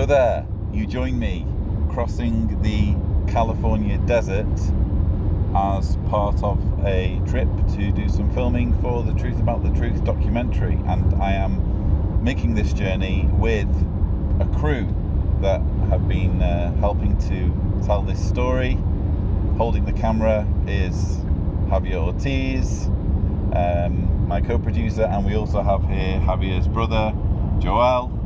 So there, you join me crossing the California desert as part of a trip to do some filming for the Truth About the Truth documentary, and I am making this journey with a crew that have been helping to tell this story. Holding the camera is Javier Ortiz, my co-producer, and we also have here Javier's brother, Joel.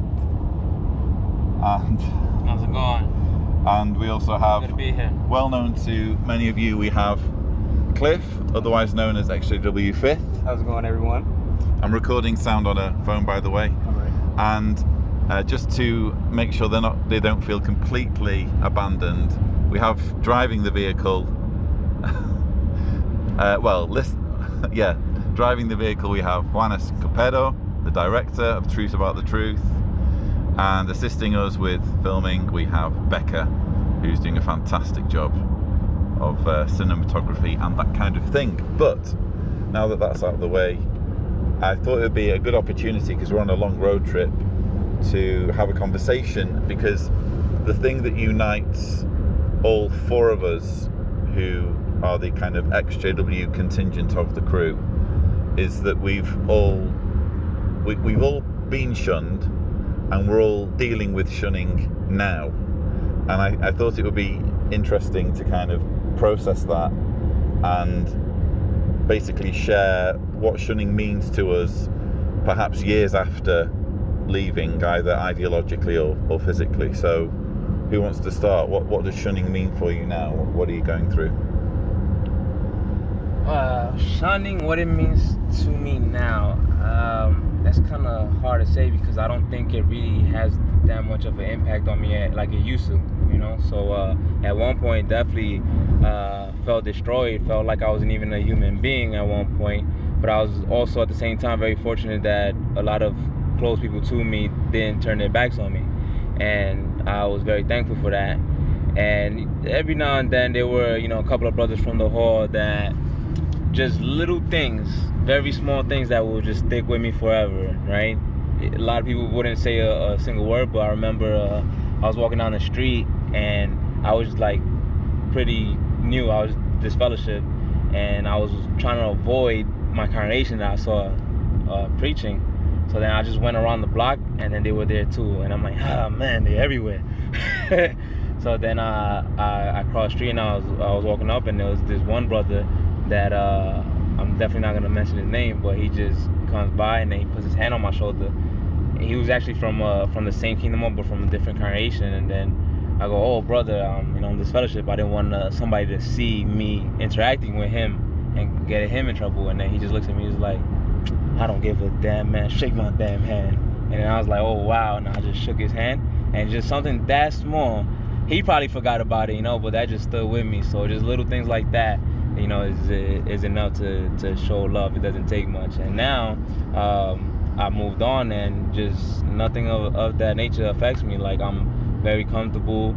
And how's it going? And we also have, good to be here. Well known to many of you, we have Cliff, otherwise known as XJW Fifth. How's it going, everyone? I'm recording sound on a phone, by the way. All right. And just to make sure they don't feel completely abandoned, we have driving the vehicle. Driving the vehicle, we have Juanes Copedo, the director of Truth About the Truth, and assisting us with filming we have Becca, who's doing a fantastic job of cinematography and that kind of thing. But now that that's out of the way, I thought it would be a good opportunity, because we're on a long road trip, to have a conversation, because the thing that unites all four of us who are the kind of XJW contingent of the crew is that we've all been shunned, and we're all dealing with shunning now. And I thought it would be interesting to kind of process that and basically share what shunning means to us, perhaps years after leaving, either ideologically or physically. So who wants to start? What does shunning mean for you now? What are you going through? Shunning, what it means to me now, that's kind of hard to say, because I don't think it really has that much of an impact on me like it used to, you know. So at one point, definitely felt destroyed, felt like I wasn't even a human being at one point. But I was also at the same time very fortunate that a lot of close people to me didn't turn their backs on me, and I was very thankful for that. And every now and then there were, a couple of brothers from the hall that just little things, very small things that will just stick with me forever, right? A lot of people wouldn't say a single word, but I remember I was walking down the street, and I was like pretty new. I was disfellowship, and I was trying to avoid my congregation that I saw preaching. So then I just went around the block, and then they were there too, and I'm like, man, they're everywhere. So then I crossed the street, and I was walking up, and there was this one brother that I'm definitely not gonna mention his name, but he just comes by, and then he puts his hand on my shoulder. And he was actually from the same kingdom, but from a different congregation. And then I go, "Oh, brother, in this fellowship, I didn't want somebody to see me interacting with him and get him in trouble." And then he just looks at me, he's like, "I don't give a damn, man. Shake my damn hand." And then I was like, "Oh, wow." And I just shook his hand, and just something that small, he probably forgot about it, but that just stood with me. So just little things like that, is enough to show love. It doesn't take much. And now I moved on, and just nothing of that nature affects me. Like, I'm very comfortable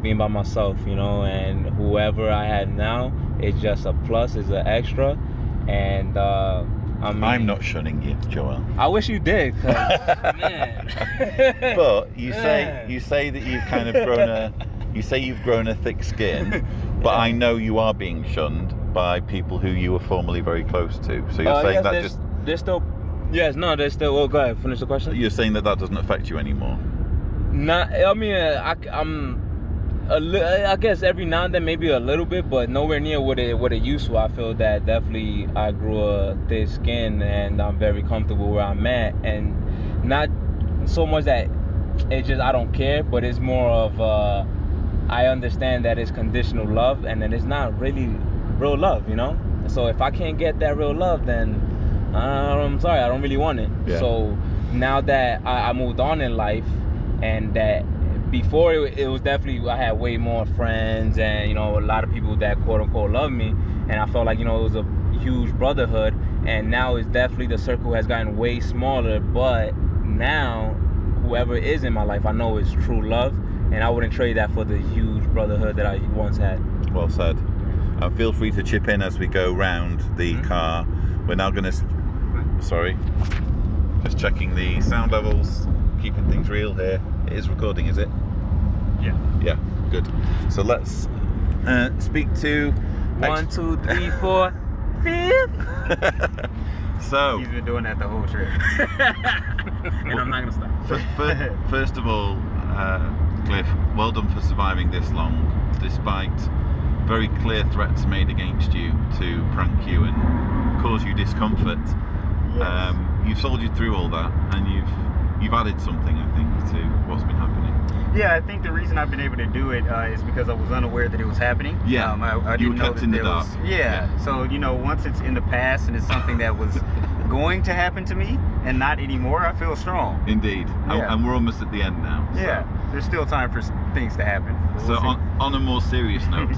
being by myself, and whoever I have now is just a plus, is an extra. And I'm not shunning you, Joel. I wish you did, 'cause, man. But you say that you've kind of grown a thick skin, but yeah. I know you are being shunned by people who you were formerly very close to. So you're saying that there's still. Yes, no, there's still. Well, go ahead, finish the question. You're saying that doesn't affect you anymore. Not. I mean, I'm. I guess every now and then, maybe a little bit, but nowhere near what it used to. I feel that definitely I grew a thick skin, and I'm very comfortable where I'm at, and not so much that it's just I don't care, but it's more of I understand that it's conditional love, and that it's not really real love, So if I can't get that real love, then I'm sorry, I don't really want it. Yeah. So now that I moved on in life, and that before it was definitely, I had way more friends, and a lot of people that quote unquote love me, and I felt like it was a huge brotherhood. And now it's definitely, the circle has gotten way smaller, but now whoever is in my life, I know is true love, and I wouldn't trade that for the huge brotherhood that I once had. Well said. Feel free to chip in as we go round the car. We're now going to... Sorry. Just checking the sound levels. keeping things real here. It is recording, is it? Yeah. Yeah, good. So let's speak to 1, 2, 3, 4, 5th. So He's been doing that the whole trip. And I'm not gonna stop. First of all, Cliff, well done for surviving this long, despite very clear threats made against you to prank you and cause you discomfort. Yes. You've soldiered through all that, and you've added something, I think, to what's been happening. Yeah, I think the reason I've been able to do it is because I was unaware that it was happening. Yeah, I you didn't were know kept that in the there dark. was. Yeah. So once it's in the past and it's something that was going to happen to me and not anymore, I feel strong. Indeed, Yeah. and we're almost at the end now. So. Yeah, there's still time for things to happen. But So we'll see. on a more serious note,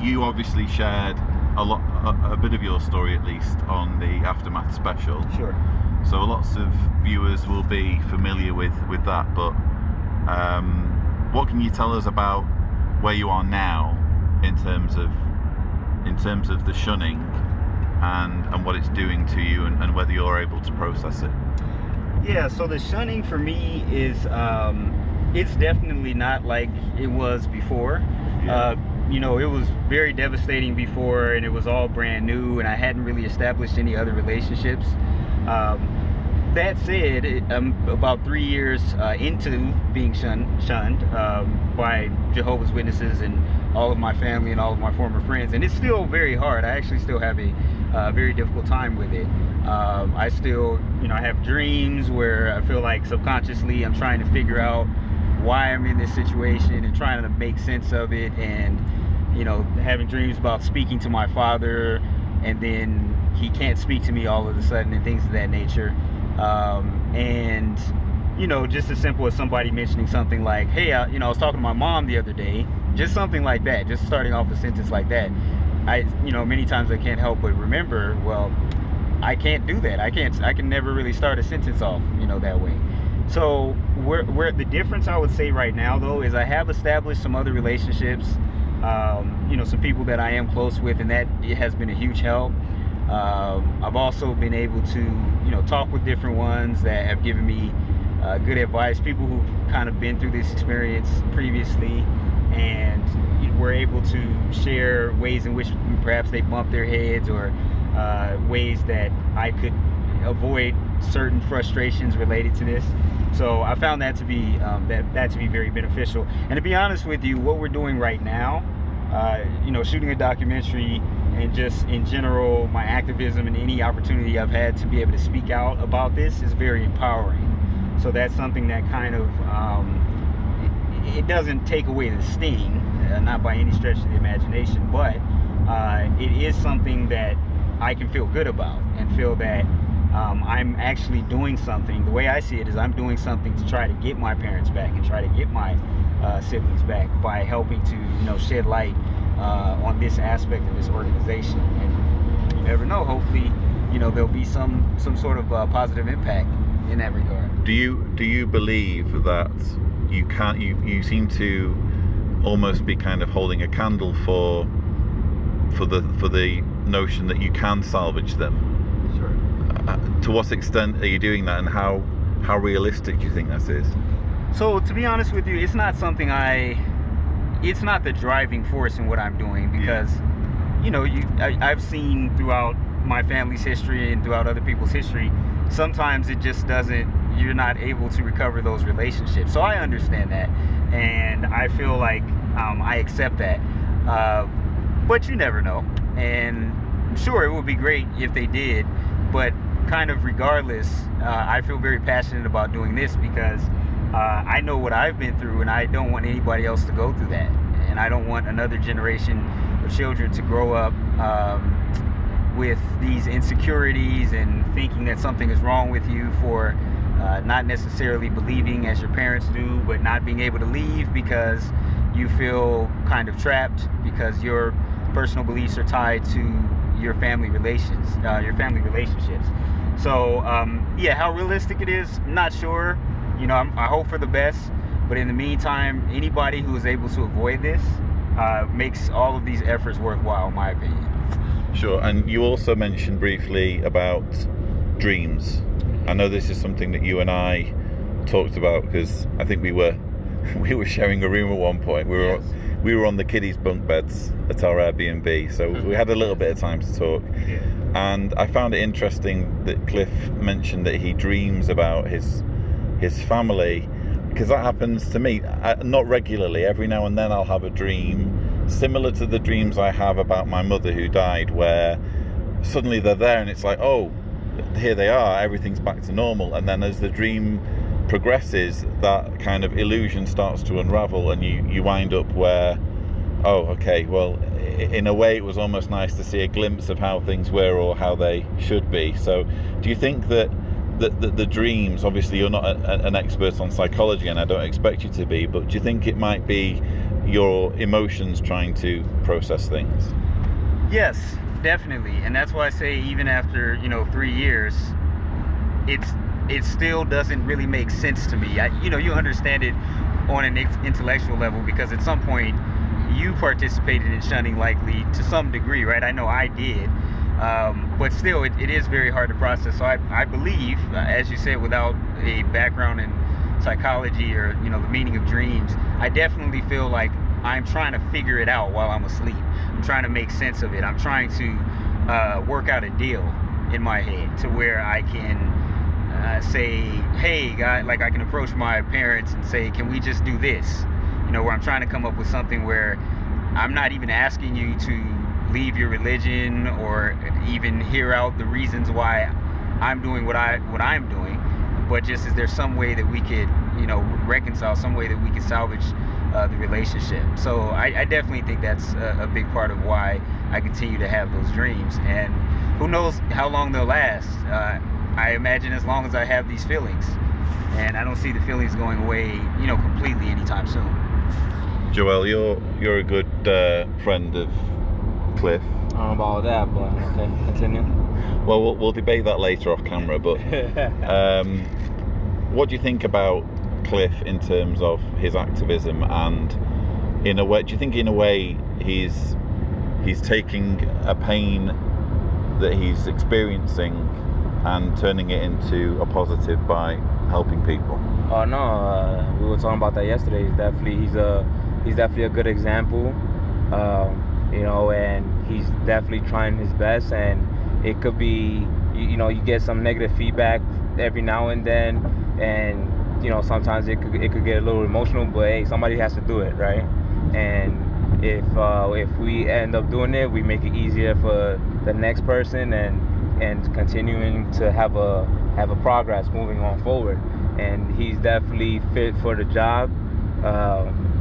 you obviously shared a bit of your story, at least, on the Aftermath special. Sure. So lots of viewers will be familiar with that, but what can you tell us about where you are now in terms of the shunning and what it's doing to you and whether you're able to process it? Yeah, so the shunning for me is it's definitely not like it was before. Yeah. It was very devastating before, and it was all brand new, and I hadn't really established any other relationships. That said, I'm about 3 years into being shunned by Jehovah's Witnesses and all of my family and all of my former friends, and it's still very hard. I actually still have a very difficult time with it. I still, I have dreams where I feel like subconsciously I'm trying to figure out why I'm in this situation and trying to make sense of it, and having dreams about speaking to my father, and then he can't speak to me all of a sudden, and things of that nature. And just as simple as somebody mentioning something like, hey, I was talking to my mom the other day, just something like that, just starting off a sentence like that. Many times I can't help but remember, well, I can't do that. I can never really start a sentence off, that way. So where the difference I would say right now, though, is I have established some other relationships, some people that I am close with, and that it has been a huge help. I've also been able to, talk with different ones that have given me good advice, people who've kind of been through this experience previously, and were able to share ways in which perhaps they bumped their heads, or ways that I could avoid certain frustrations related to this. So I found that to be that to be very beneficial. And to be honest with you, what we're doing right now, shooting a documentary, and just in general, my activism and any opportunity I've had to be able to speak out about this is very empowering. So that's something that kind of it doesn't take away the sting, not by any stretch of the imagination, but it is something that I can feel good about and feel that I'm actually doing something. The way I see it is I'm doing something to try to get my parents back and try to get my siblings back by helping to shed light on this aspect of this organization. And you never know, hopefully there'll be some sort of positive impact in that regard. Do you believe that you seem to almost be kind of holding a candle for the notion that you can salvage them? Sure. To what extent are you doing that, and how realistic do you think that is? So to be honest with you, it's not something it's not the driving force in what I'm doing, because I've seen throughout my family's history and throughout other people's history, sometimes it just you're not able to recover those relationships. So I understand that, and I feel like I accept that, but you never know. And sure, it would be great if they did, but kind of regardless, I feel very passionate about doing this because I know what I've been through, and I don't want anybody else to go through that. And I don't want another generation of children to grow up with these insecurities and thinking that something is wrong with you for not necessarily believing as your parents do, but not being able to leave because you feel kind of trapped because your personal beliefs are tied to your family relationships. So how realistic it is, not sure. I hope for the best, but in the meantime, anybody who is able to avoid this makes all of these efforts worthwhile, in my opinion. Sure. And you also mentioned briefly about dreams. I know this is something that you and I talked about, because I think we were sharing a room at one point. We were on the kiddies' bunk beds at our Airbnb, so we had a little bit of time to talk. Yeah. And I found it interesting that Cliff mentioned that he dreams about his family, because that happens to me, not regularly. Every now and then I'll have a dream similar to the dreams I have about my mother who died, where suddenly they're there and it's like, oh, here they are, everything's back to normal. And then as the dream progresses, that kind of illusion starts to unravel, and you wind up where, oh, okay, well, in a way it was almost nice to see a glimpse of how things were or how they should be. So do you think that the dreams, obviously you're not an expert on psychology, and I don't expect you to be, but do you think it might be your emotions trying to process things? Yes, definitely. And that's why I say, even after 3 years, it still doesn't really make sense to me. You understand it on an intellectual level, because at some point you participated in shunning, likely to some degree, right? I know I did. But still, it is very hard to process. So I believe, as you said, without a background in psychology or the meaning of dreams, I definitely feel like I'm trying to figure it out while I'm asleep. I'm trying to make sense of it. I'm trying to work out a deal in my head to where I can say, hey, God, like I can approach my parents and say, can we just do this? Where I'm trying to come up with something where I'm not even asking you to leave your religion or even hear out the reasons why I'm doing what I'm doing, but just is there some way that we could reconcile, some way that we could salvage the relationship. So I definitely think that's a big part of why I continue to have those dreams, and who knows how long they'll last. I imagine as long as I have these feelings, and I don't see the feelings going away completely anytime soon. Joel, you're a good friend of Cliff. I don't know about all that, but okay, continue. Well, we'll debate that later off camera, but what do you think about Cliff in terms of his activism, and in a way, do you think in a way he's taking a pain that he's experiencing and turning it into a positive by helping people? Oh no, we were talking about that yesterday. He's definitely a good example, and he's definitely trying his best. And it could be, you get some negative feedback every now and then, and sometimes it could get a little emotional. But hey, somebody has to do it, right? And if we end up doing it, we make it easier for the next person, and continuing to have a progress moving on forward. And he's definitely fit for the job,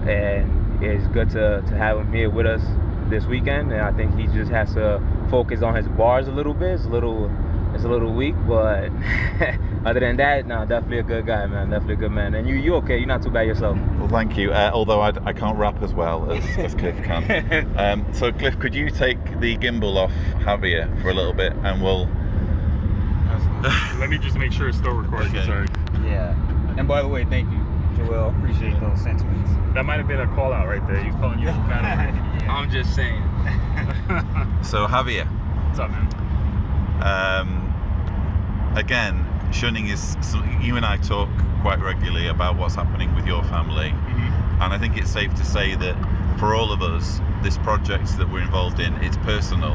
and it's good to have him here with us this weekend. And I think he just has to focus on his bars a little bit. It's a little weak, but other than that, no, definitely a good guy, man. Definitely a good man. And you okay? You're not too bad yourself. Well, thank you. Although I can't rap as well as Cliff can. So Cliff, could you take the gimbal off Javier for a little bit, and we'll... Let me just make sure it's still recording. Okay. Sorry. Yeah. And by the way, thank you, Joel. Appreciate those sentiments. That might have been a call out right there. He's calling you a fan. Yeah. I'm just saying. So Javier, What's up, man? Again, shunning is, you and I talk quite regularly about what's happening with your family, and I think it's safe to say that for all of us, this project that we're involved in, it's personal,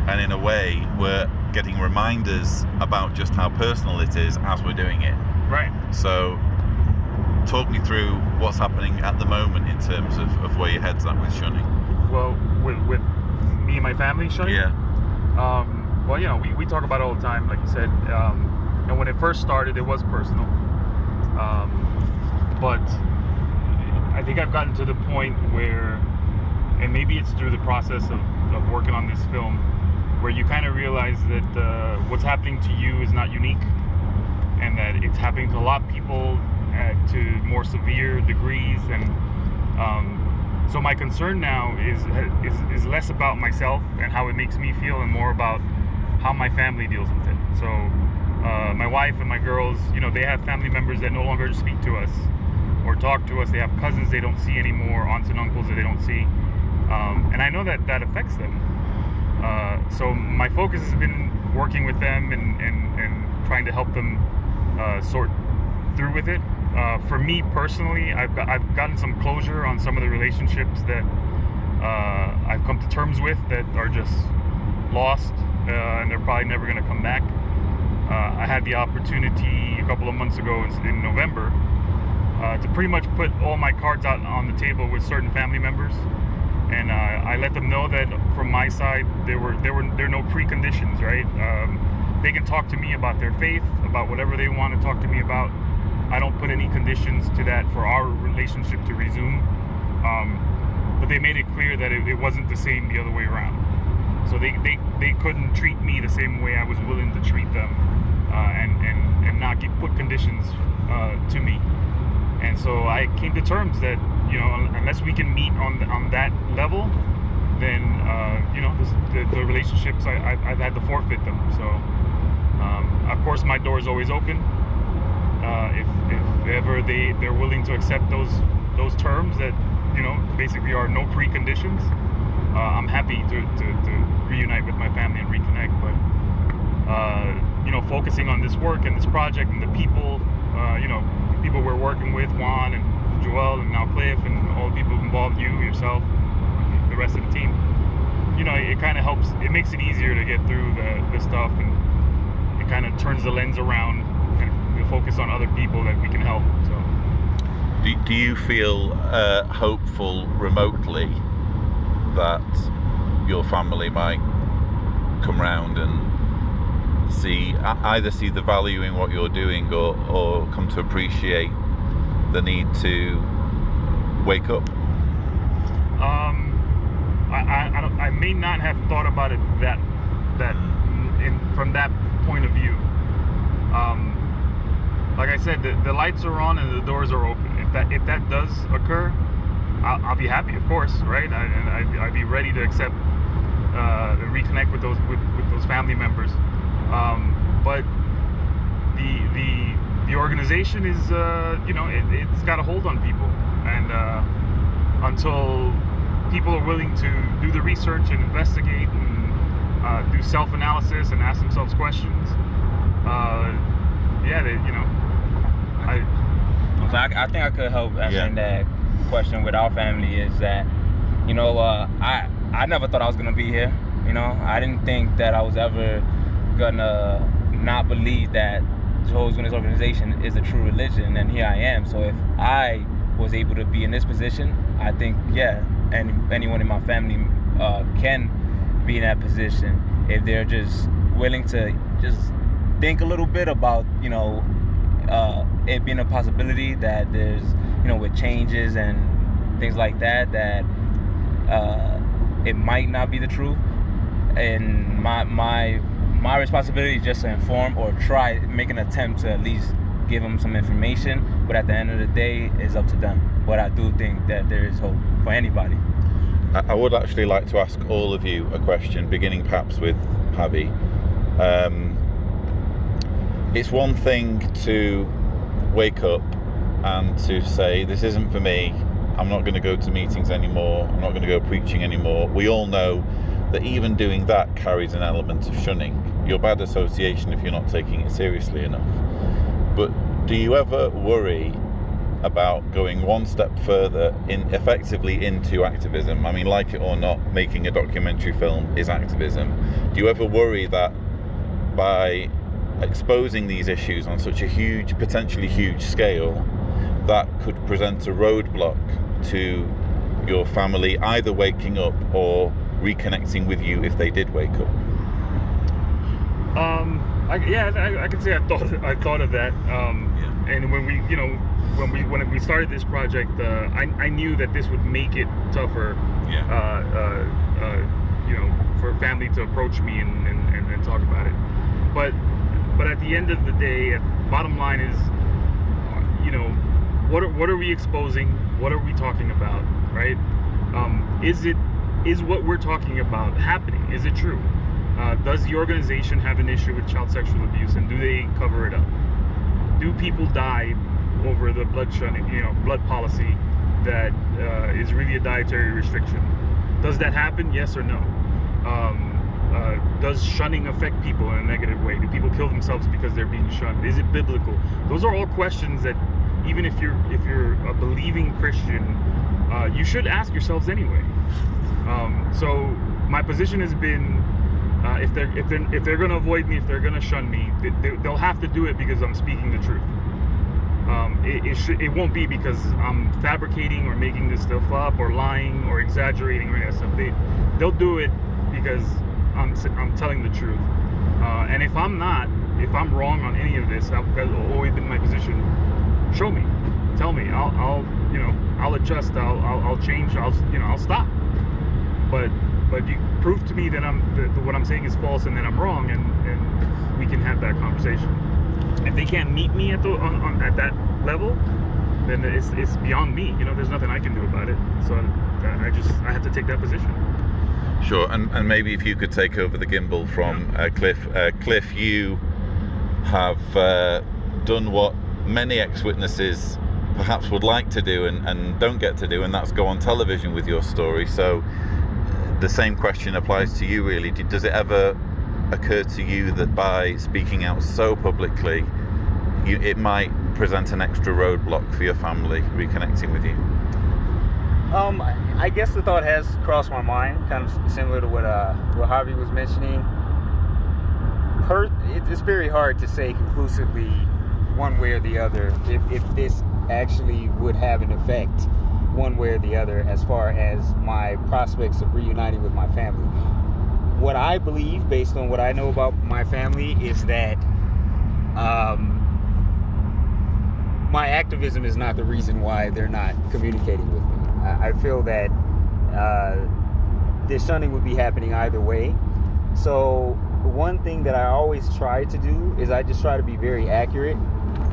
and in a way we're getting reminders about just how personal it is as we're doing it. Right. So talk me through what's happening at the moment in terms of where your head's at with shunning. Well, with me and my family, Shunning? Yeah. Well, we talk about it all the time, like you said. And when it first started, it was personal. But I think I've gotten to the point where, and maybe it's through the process of working on this film, where you kind of realize that what's happening to you is not unique, and that it's happening to a lot of people to more severe degrees. And so my concern now is less about myself and how it makes me feel, and more about how my family deals with it. So my wife and my girls, they have family members that no longer speak to us or talk to us. They have cousins they don't see anymore, aunts and uncles that they don't see, and I know that affects them. So my focus has been working with them and trying to help them sort through with it. For me personally, I've gotten some closure on some of the relationships that I've come to terms with that are just lost, and they're probably never going to come back. I had the opportunity a couple of months ago in November to pretty much put all my cards out on the table with certain family members, and I let them know that from my side there are no preconditions, right? They can talk to me about their faith, about whatever they want to talk to me about. I don't put any conditions to that for our relationship to resume, but they made it clear that it wasn't the same the other way around. So they couldn't treat me the same way I was willing to treat them, and not put conditions to me. And so I came to terms that, you know, unless we can meet on that level, then you know, the relationships I've had to forfeit them. So of course my door is always open. If ever they're willing to accept those terms that, you know, basically are no preconditions, I'm happy to reunite with my family and reconnect. But you know, focusing on this work and this project and the people, you know, people we're working with, Juan and Joel and now Cliff and all the people involved, you, yourself, the rest of the team, you know, it kind of helps. It makes it easier to get through the stuff, and it kind of turns the lens around and focus on other people that we can help. So, do you feel hopeful remotely that your family might come round and either see the value in what you're doing, or come to appreciate the need to wake up? I may not have thought about it from that point of view. Like I said, the lights are on and the doors are open. If that does occur, I'll be happy, of course, right? I'd be ready to accept, reconnect with those family members. But the organization is, you know, it's got a hold on people, and until people are willing to do the research and investigate and do self-analysis and ask themselves questions, you know, I think I could help answering that question with our family. Is that, you know, I never thought I was gonna be here. You know, I didn't think that I was ever gonna not believe that Jehovah's Witness organization is a true religion, and here I am. So if I was able to be in this position, I think, yeah, and anyone in my family can be in that position if they're just willing to just think a little bit about, you know, it being a possibility that there's, you know, with changes and things like that, that it might not be the truth. And my responsibility is just to inform, or make an attempt to at least give them some information. But at the end of the day, it's up to them. But I do think that there is hope for anybody. I would actually like to ask all of you a question, beginning perhaps with Javi. It's one thing to wake up and to say, this isn't for me, I'm not going to go to meetings anymore, I'm not going to go preaching anymore. We all know that even doing that carries an element of shunning. You're bad association if you're not taking it seriously enough. But do you ever worry about going one step further effectively into activism? I mean, like it or not, making a documentary film is activism. Do you ever worry that by exposing these issues on such a huge, potentially huge scale, that could present a roadblock to your family either waking up or reconnecting with you if they did wake up? I can say I thought of that. And when we started this project, I knew that this would make it tougher. You know, for family to approach me and talk about it. But at the end of the day, bottom line is, you know, what are we exposing? What are we talking about, right? Is what we're talking about happening? Is it true? Does the organization have an issue with child sexual abuse, and do they cover it up? Do people die over the blood shunning, you know, blood policy that is really a dietary restriction? Does that happen? Yes or no? Does shunning affect people in a negative way? Do people kill themselves because they're being shunned? Is it biblical? Those are all questions that even if you're a believing Christian, you should ask yourselves anyway. So my position has been, if they're going to avoid me, if they're going to shun me, they'll have to do it because I'm speaking the truth. It won't be because I'm fabricating or making this stuff up or lying or exaggerating or stuff. They'll do it because I'm telling the truth. And if I'm wrong on any of this, that's always been my position. Show me, tell me. I'll adjust. I'll change. I'll stop. But you prove to me that what I'm saying is false and that I'm wrong, and we can have that conversation. If they can't meet me at that level, then it's beyond me. There's nothing I can do about it. So I have to take that position. Sure, and maybe if you could take over the gimbal from Cliff. Cliff, you have done what many ex-witnesses perhaps would like to do and don't get to do, and that's go on television with your story. So the same question applies to you, really. Does it ever occur to you that by speaking out so publicly, it might present an extra roadblock for your family reconnecting with you? I guess the thought has crossed my mind, kind of similar to what Javi was mentioning. It's very hard to say conclusively one way or the other if this actually would have an effect one way or the other as far as my prospects of reuniting with my family. What I believe, based on what I know about my family, is that my activism is not the reason why they're not communicating with me. I feel that this shunning would be happening either way. So one thing that I always try to do is I just try to be very accurate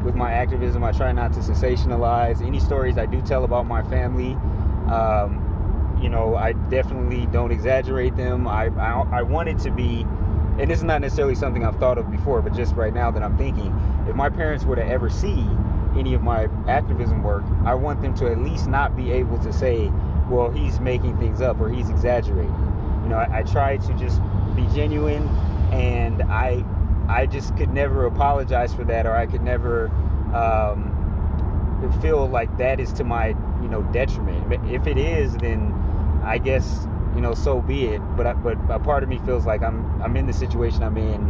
with my activism. I try not to sensationalize any stories I do tell about my family. I definitely don't exaggerate them. I want it to be, and this is not necessarily something I've thought of before, but just right now that I'm thinking, if my parents were to ever see any of my activism work, I want them to at least not be able to say, well, he's making things up or he's exaggerating. I try to just be genuine, and I just could never apologize for that, or I could never feel like that is to my detriment. If it is, then I guess so be it. But a part of me feels like I'm in the situation I'm in,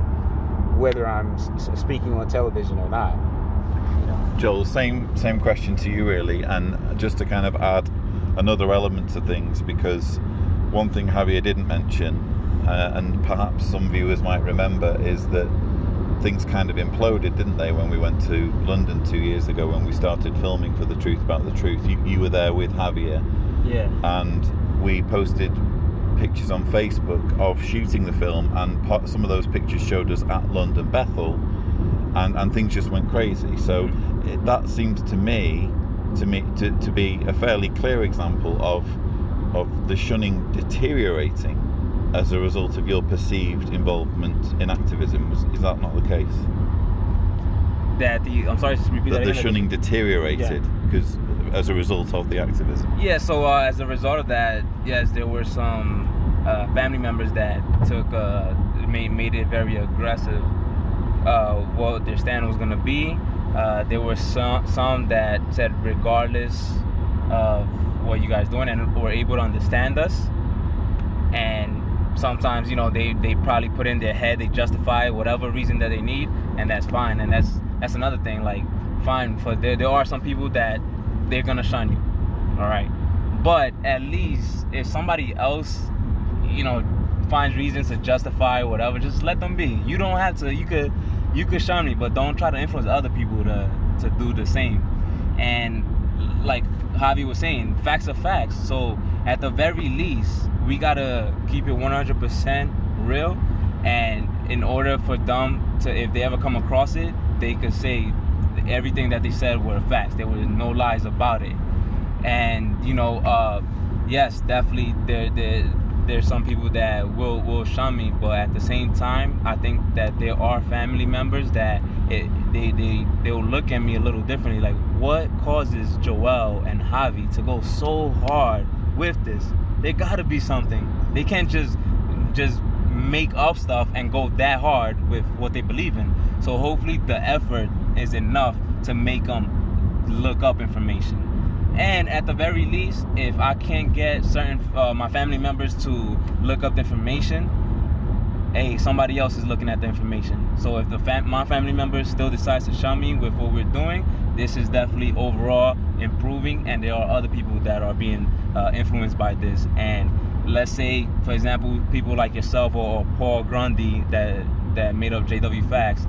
whether I'm speaking on television or not. Joel, same question to you, really, and just to kind of add another element to things, because one thing Javier didn't mention, and perhaps some viewers might remember, is that things kind of imploded, didn't they, when we went to London 2 years ago when we started filming for The Truth About the Truth. You were there with Javier. Yeah. And we posted pictures on Facebook of shooting the film, and some of those pictures showed us at London Bethel, and things just went crazy. So that seems to me to be a fairly clear example of the shunning deteriorating as a result of your perceived involvement in activism. Is that not the case? I'm sorry, just repeat that again. The shunning deteriorated because as a result of the activism. Yeah, so as a result of that, yes, there were some family members that made it very aggressive what their stand was going to be. There were some that said regardless of what you guys doing, and were able to understand us. And sometimes they probably put in their head, they justify whatever reason that they need, and that's fine. And that's another thing, like, fine, for there are some people that they're gonna shun you, all right, but at least if somebody else finds reasons to justify whatever, just let them be. You don't have to. You could shun me, but don't try to influence other people to do the same. And like Javi was saying, facts are facts. So at the very least, we gotta keep it 100% real. And in order for them to, if they ever come across it, they could say everything that they said were facts. There were no lies about it. And yes, definitely there's some people that will shun me, but at the same time, I think that there are family members that they'll look at me a little differently. Like, what causes Joel and Javi to go so hard with this? There gotta be something. They can't just make up stuff and go that hard with what they believe in. So hopefully the effort is enough to make them look up information. And at the very least, if I can't get certain my family members to look up the information, hey, somebody else is looking at the information. So if my family members still decides to shun me with what we're doing, this is definitely overall improving, and there are other people that are being influenced by this. And let's say, for example, people like yourself or Paul Grundy that made up JW Facts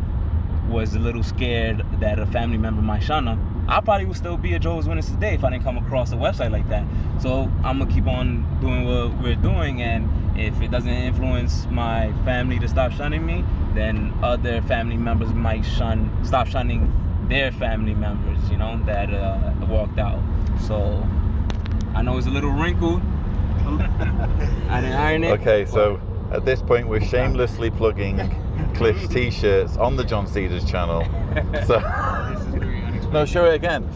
was a little scared that a family member might shun them. I probably would still be a Jehovah's Witness today if I didn't come across a website like that. So I'm gonna keep on doing what we're doing, and if it doesn't influence my family to stop shunning me, then other family members might stop shunning their family members, you know, that walked out. So I know it's a little wrinkled. I didn't iron it. Okay, so at this point we're shamelessly plugging Cliff's t-shirts on the John Cedars channel. So no, show it again.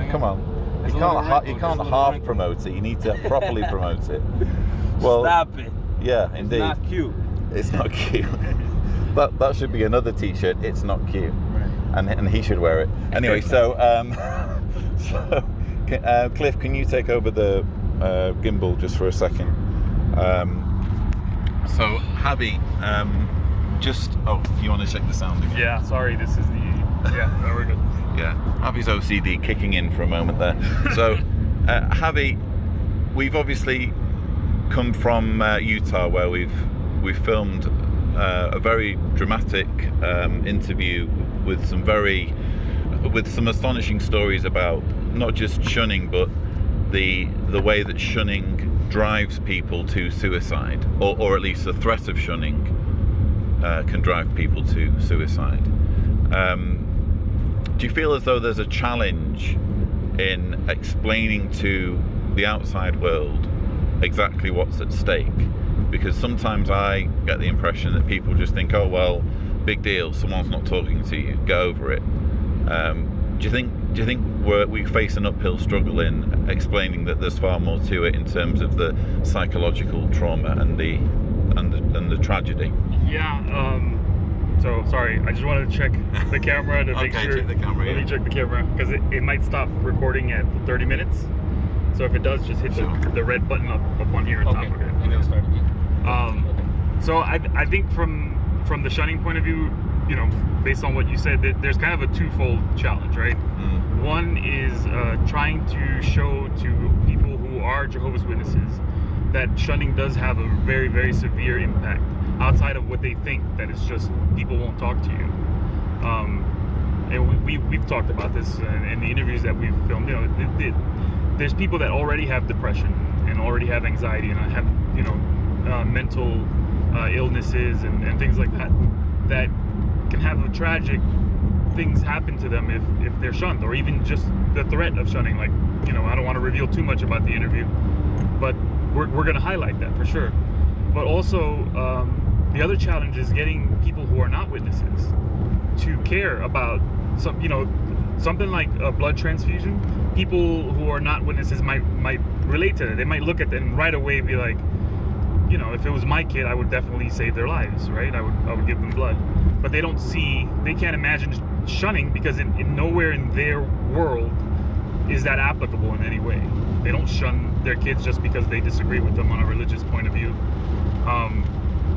Come on. You can't half promote it. You need to properly promote it. Well, stop it. Yeah, indeed. It's not cute. It's not cute. That should be another t-shirt. It's not cute. Right. And he should wear it. Anyway, so Cliff, can you take over the gimbal just for a second? So Javi, you want to check the sound again? Yeah, sorry, this is no, we're good. Yeah, Javi's OCD kicking in for a moment there. So, Javi, we've obviously come from Utah, where we've filmed a very dramatic interview with some astonishing stories about not just shunning, but the way that shunning drives people to suicide, or at least the threat of shunning can drive people to suicide. Do you feel as though there's a challenge in explaining to the outside world exactly what's at stake? Because sometimes I get the impression that people just think, oh well, big deal, someone's not talking to you, get over it. Do you think we face an uphill struggle in explaining that there's far more to it in terms of the psychological trauma and the tragedy? Yeah. So sorry, I just wanted to check the camera to make sure. Check the camera. Let me check the camera, because it might stop recording at 30 minutes. So if it does, just hit the red button up on here on top of it. And it'll start again. So I think from the shunning point of view, you know, based on what you said, that there's kind of a twofold challenge, right? One is trying to show to people who are Jehovah's Witnesses that shunning does have a very, very severe impact outside of what they think, that it's just people won't talk to you. And we've talked about this in the interviews that we've filmed. You know, there's people that already have depression and already have anxiety and have, you know, mental illnesses and things like that can have a tragic things happen to them if they're shunned, or even just the threat of shunning. Like, you know, I don't want to reveal too much about the interview, but we're going to highlight that for sure. But also, the other challenge is getting people who are not witnesses to care about something like a blood transfusion. People who are not witnesses might relate to it. They might look at it and right away be like, you know, if it was my kid, I would definitely save their lives, right? I would give them blood. But they can't imagine shunning, because in nowhere in their world is that applicable in any way. They don't shun their kids just because they disagree with them on a religious point of view.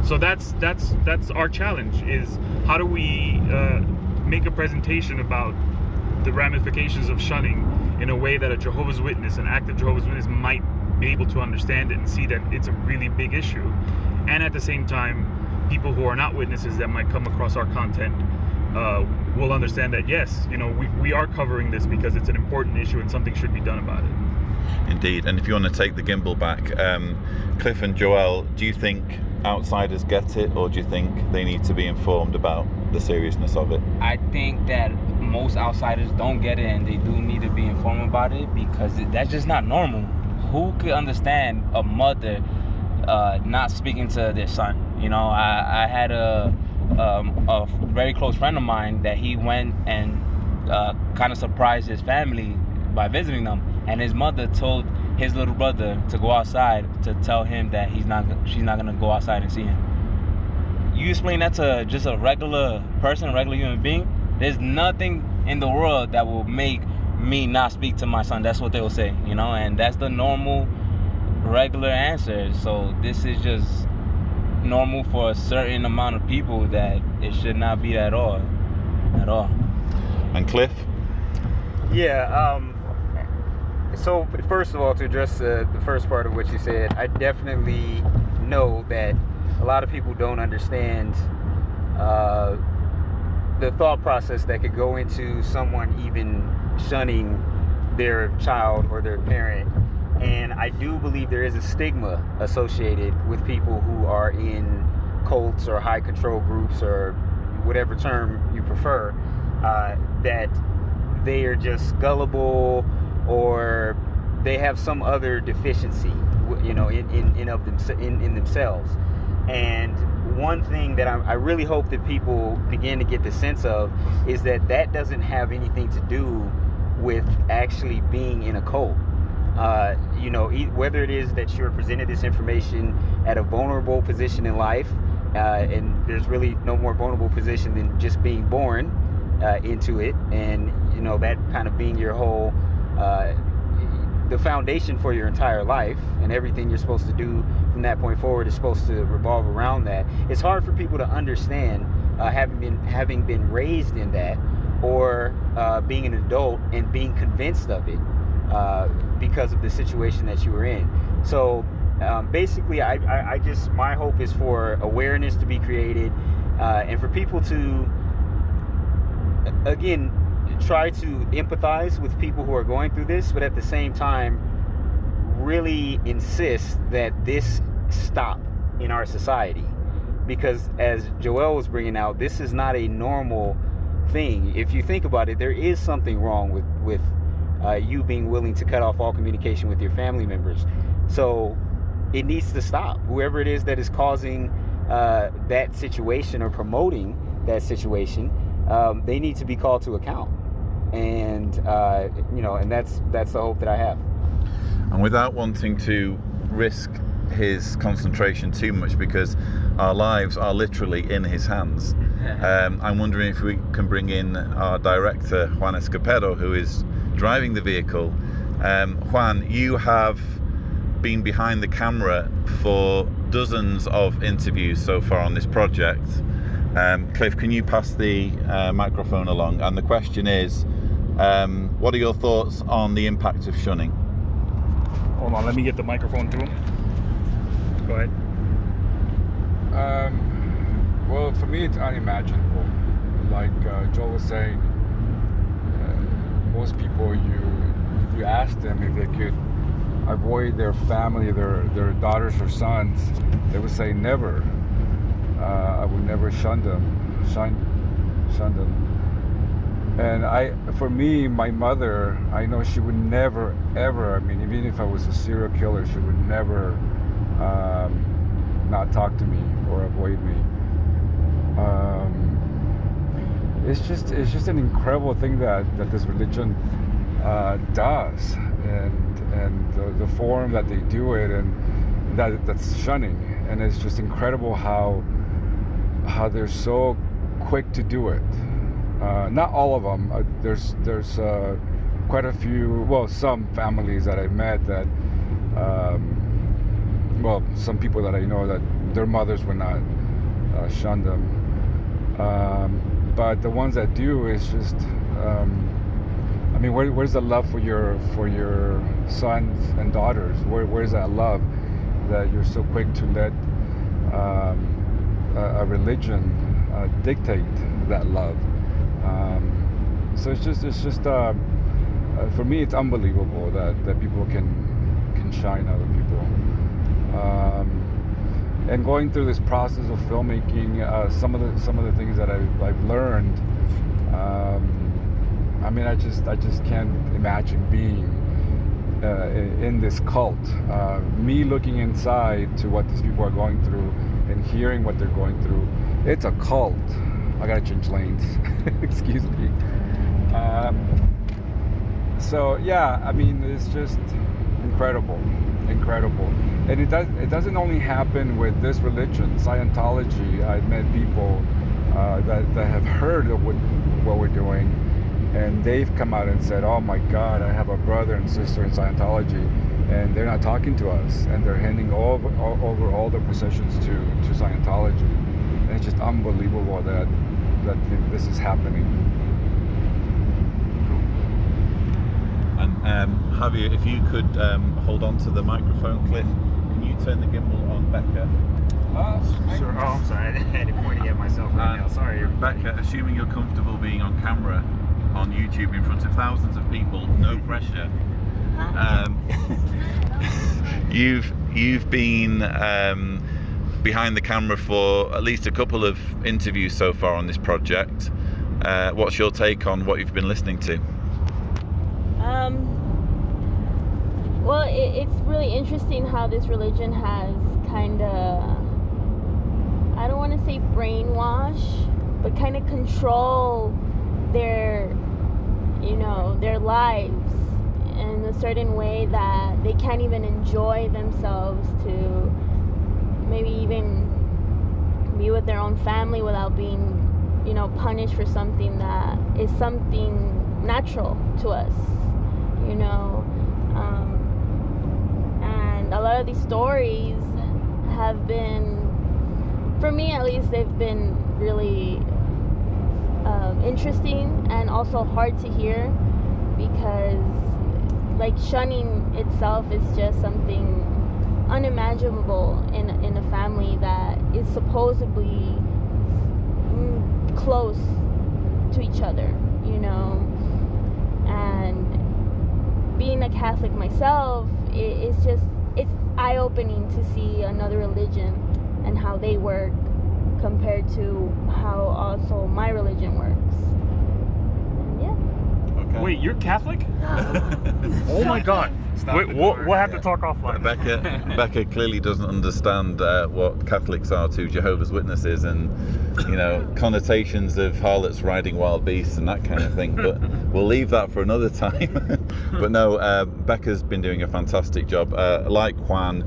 So that's our challenge, is how do we make a presentation about the ramifications of shunning in a way that a Jehovah's Witness, an active Jehovah's Witness, might be able to understand it and see that it's a really big issue. And at the same time, people who are not witnesses that might come across our content will understand that, yes, you know, we are covering this because it's an important issue and something should be done about it. Indeed. And if you want to take the gimbal back, Cliff and Joel, do you think outsiders get it, or do you think they need to be informed about the seriousness of it? I think that most outsiders don't get it, and they do need to be informed about it, because that's just not normal. Who could understand a mother not speaking to their son? You know, I had a very close friend of mine that he went and kind of surprised his family by visiting them, and his mother told his little brother to go outside to tell him that she's not gonna go outside and see him. you explain that to just a regular person, a regular human being, there's nothing in the world that will make me not speak to my son. That's what they will say, you know, and that's the normal, regular answer. So this is just normal for a certain amount of people that it should not be at all. And Cliff? Yeah, so first of all, to address the first part of what you said, I definitely know that a lot of people don't understand the thought process that could go into someone even shunning their child or their parent. And I do believe there is a stigma associated with people who are in cults or high control groups or whatever term you prefer, that they are just gullible or they have some other deficiency, you know, in themselves. And one thing that I really hope that people begin to get the sense of is that doesn't have anything to do with actually being in a cult. You know, whether it is that you're presented this information at a vulnerable position in life, and there's really no more vulnerable position than just being born into it, and you know, that kind of being your whole the foundation for your entire life, and everything you're supposed to do from that point forward is supposed to revolve around that. It's hard for people to understand, having been raised in that, or being an adult and being convinced of it because of the situation that you were in. So basically, I just, my hope is for awareness to be created, and for people to, again, try to empathize with people who are going through this, but at the same time really insist that this stop in our society, because as Joel was bringing out, this is not a normal thing. If you think about it, there is something wrong with you being willing to cut off all communication with your family members. So it needs to stop. Whoever it is that is causing that situation or promoting that situation, they need to be called to account. And you know, and that's the hope that I have. And without wanting to risk his concentration too much, because our lives are literally in his hands, I'm wondering if we can bring in our director, Juan Escopero, who is driving the vehicle. Juan, you have been behind the camera for dozens of interviews so far on this project. Cliff, can you pass the microphone along? And the question is, what are your thoughts on the impact of shunning? Hold on, let me get the microphone to him. Go ahead. Well, for me, it's unimaginable. Like Joel was saying, most people, you ask them if they could avoid their family, their daughters or sons, they would say never. I would never shun them. And for me, my mother, I know she would never, ever, I mean, even if I was a serial killer, she would never not talk to me or avoid me. It's just an incredible thing that this religion does, and the form that they do it, and that's shunning. And it's just incredible how they're so quick to do it. Not all of them. There's quite a few, well, some families that I've met that, well, some people that I know that their mothers would not shun them. But the ones that do, is just, I mean, where's the love for your sons and daughters? Where's that love that you're so quick to let a religion dictate that love? So it's just for me, it's unbelievable that people can shine other people. And going through this process of filmmaking, some of the things that I've learned, I mean, I just can't imagine being in this cult. Me looking inside to what these people are going through and hearing what they're going through, it's a cult. I gotta change lanes. Excuse me. So yeah, I mean, it's just incredible. And it doesn't only happen with this religion, Scientology. I've met people that have heard of what we're doing, and they've come out and said, oh my God, I have a brother and sister in Scientology, and they're not talking to us, and they're handing over all their possessions to Scientology. And it's just unbelievable that this is happening. And Javier, if you could hold on to the microphone, Cliff, can you turn the gimbal on Becca? Sure. Oh, I'm sorry. I had it pointing at myself right now. Sorry. Becca, assuming you're comfortable being on camera on YouTube in front of thousands of people, no pressure. You've been behind the camera for at least a couple of interviews so far on this project. What's your take on what you've been listening to? Well, it's really interesting how this religion has kind of, I don't want to say brainwash, but kind of control their lives in a certain way that they can't even enjoy themselves, to maybe even be with their own family without being, punished for something that is something natural to us, and a lot of these stories have been, for me at least, they've been really interesting and also hard to hear, because like shunning itself is just something unimaginable in a family that is supposedly close to each other, and being a Catholic myself, it's eye-opening to see another religion and how they work compared to how also my religion works. And yeah. Okay. Wait, you're Catholic? Oh my God. Wait, we'll have to talk offline. Becca clearly doesn't understand what Catholics are to Jehovah's Witnesses, and connotations of harlots riding wild beasts and that kind of thing. But we'll leave that for another time. But no, Becca's been doing a fantastic job. Like Juan,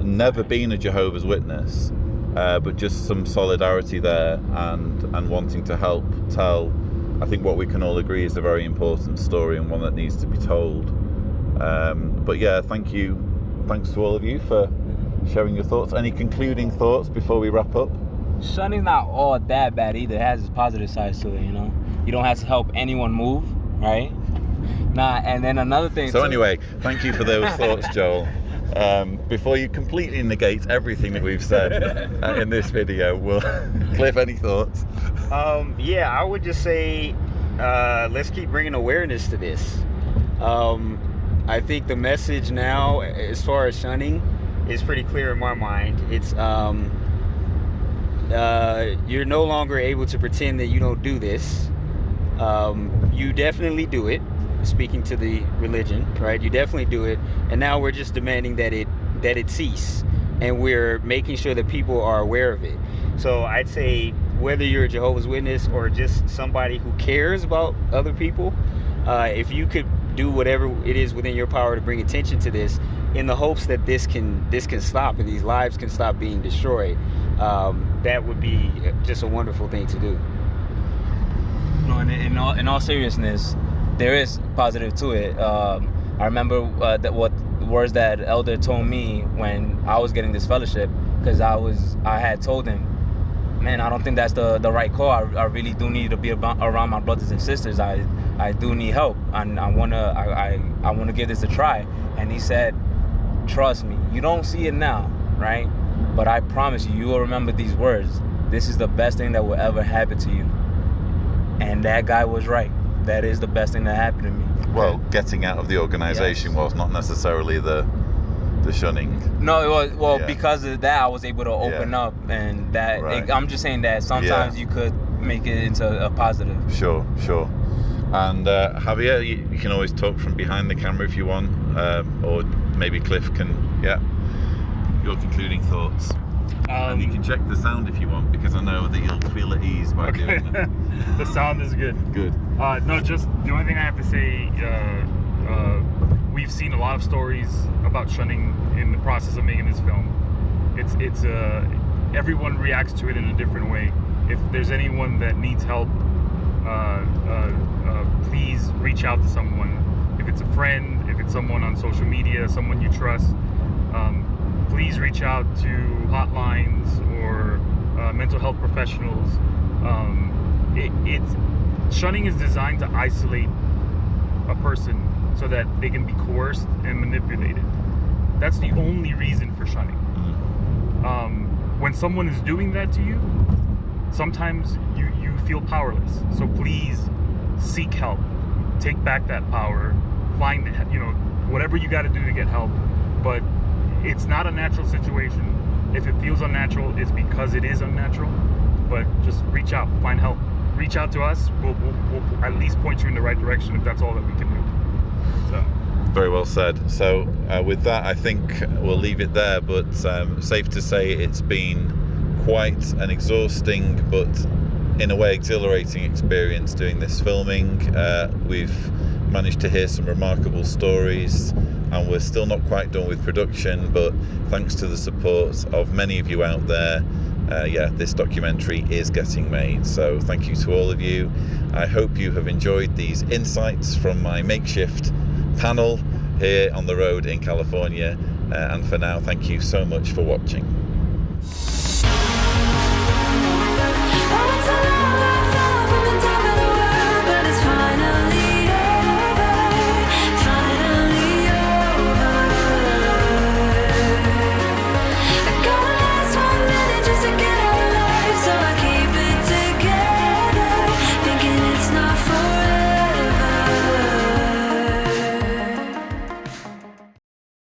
never been a Jehovah's Witness, but just some solidarity there and wanting to help tell, I think, what we can all agree is a very important story and one that needs to be told. But yeah, thanks to all of you for sharing your thoughts. Any concluding thoughts before we wrap up? Shunning's not all that bad either. It has its positive sides to it, You don't have to help anyone move, right? And then another thing. So anyway, thank you for those thoughts, Joel. Before you completely negate everything that we've said in this video, Cliff, any thoughts? Yeah, I would just say let's keep bringing awareness to this. I think the message now, as far as shunning, is pretty clear in my mind. It's you're no longer able to pretend that you don't do this. You definitely do it. Speaking to the religion, right? You definitely do it, and now we're just demanding that it cease, and we're making sure that people are aware of it. So I'd say whether you're a Jehovah's Witness or just somebody who cares about other people, if you could do whatever it is within your power to bring attention to this, in the hopes that this can stop and these lives can stop being destroyed, that would be just a wonderful thing to do. No, in all seriousness, there is positive to it. I remember what words that elder told me when I was getting this fellowship, because I had told him, man, I don't think that's the right call. I really do need to be around my brothers and sisters. I do need help, and I wanna give this a try. And he said, trust me, you don't see it now, right? But I promise you will remember these words. This is the best thing that will ever happen to you. And that guy was right. That is the best thing that happened to me. Well, getting out of the organization was not necessarily the shunning. No, it was because of that I was able to open up, and that right. I'm just saying that sometimes you could make it into a positive. Sure. And Javier, you can always talk from behind the camera if you want, or maybe Cliff can. Your concluding thoughts. And you can check the sound if you want, because I know that you'll feel at ease by doing that. The sound is good. Good. No, just the only thing I have to say, we've seen a lot of stories about shunning in the process of making this film. It's everyone reacts to it in a different way. If there's anyone that needs help, please reach out to someone. If it's a friend, if it's someone on social media, someone you trust, please reach out to hotlines or mental health professionals. Shunning is designed to isolate a person so that they can be coerced and manipulated. That's the only reason for shunning. When someone is doing that to you, sometimes you feel powerless. So please seek help. Take back that power. Find, whatever you got to do to get help. But it's not a natural situation. If it feels unnatural, it's because it is unnatural. But just reach out, find help. Reach out to us. We'll at least point you in the right direction if that's all that we can do. So. Very well said. So with that, I think we'll leave it there, but safe to say it's been quite an exhausting but in a way exhilarating experience doing this filming. We've managed to hear some remarkable stories, and we're still not quite done with production, but thanks to the support of many of you out there, this documentary is getting made. So thank you to all of you. I hope you have enjoyed these insights from my makeshift panel here on the road in California, and for now, thank you so much for watching.